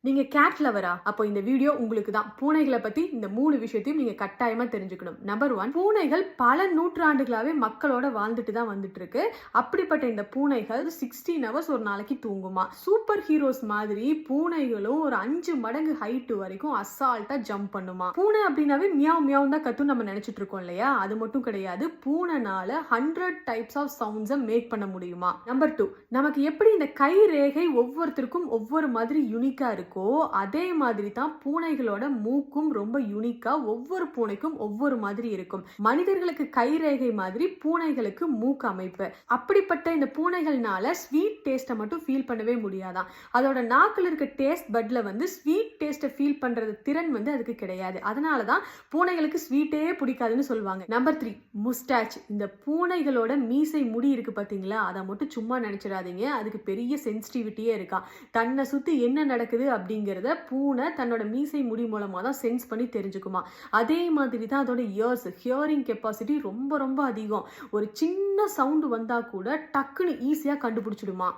நீங்க கேட் லவரா? அப்போ இந்த வீடியோ உங்களுக்கு தான். பூனைகள பத்தி இந்த 3 விஷயத்தையும் நீங்க கட்டாயமா தெரிஞ்சுக்கணும். நம்பர் 1, பூனைகள் பல நூற்றாண்டுகளாவே மக்களோட வாழ்ந்துட்டு தான் வந்துட்டு இருக்கு. அப்படிப்பட்ட இந்த பூனைகள் 16 ஹவர்ஸ் ஒரு நாளைக்கு தூங்குமா. சூப்பர் ஹீரோஸ் மாதிரி பூனைகளும் ஒரு 5 மடங்கு ஹைட் வரைக்கும் அசால்ட்டா ஜம்ப் பண்ணுமா. பூனை அப்படின்னாவே மியாவ் மியாவ் தான் கத்துன்னு நம்ம நினைச்சிட்டு இருக்கோம் இல்லையா? அது மட்டும் கிடையாது. பூனைனால 100 டைப்ஸ் ஆஃப் சவுண்ட்ஸை மேக் பண்ண முடியுமா. நம்பர் 2, நமக்கு எப்படி இந்த கை ரேகை ஒவ்வொருத்தருக்கும் ஒவ்வொரு மாதிரி யூனிக்கா இருக்கு, அதே மாதிரி தான் பூனைகளோட மூக்கும் ரொம்ப யூனிக்கா ஒவ்வொரு பூனைக்கும் ஒவ்வொரு மாதிரி இருக்கும். மனிதர்களுக்கு கைரேகை மாதிரி பூனைகளுக்கு மூக்கு அமைப்பு. அப்படிப்பட்ட இந்த பூனைகள்னால ஸ்வீட் டேஸ்ட்டை மட்டும் ஃபீல் பண்ணவே முடியாதான். அதோட நாக்கில் இருக்க டேஸ்ட் பட்ல ஸ்வீட் டேஸ்ட்டை ஃபீல் பண்றது திறன் அதுக்கு கிடையாது. அதனால தான் பூனைகளுக்கு ஸ்வீட்டே பிடிக்காதுன்னு சொல்லுவாங்க. Number 3, moustache. இந்த பூனைகளோட மீசை முடி இருக்கு பாத்தீங்களா, அதை மட்டும் சும்மா நினைச்சிடாதீங்க. அதுக்கு பெரிய சென்சிட்டிவிட்டியே இருக்கா. தன்னை சுத்தி என்ன நடக்குது அப்படிங்கிறத பூனை தன்னோட மீசை முடி மூலமா தான் சென்ஸ் பண்ணி தெரிஞ்சுக்குமா. அதே மாதிரி தான் அதோட ஹியரிங் கெப்பாசிட்டி ரொம்ப ரொம்ப அதிகம். ஒரு சின்ன சவுண்ட் வந்தா கூட டக்குன்னு ஈஸியா கண்டுபிடிச்சிடுமா.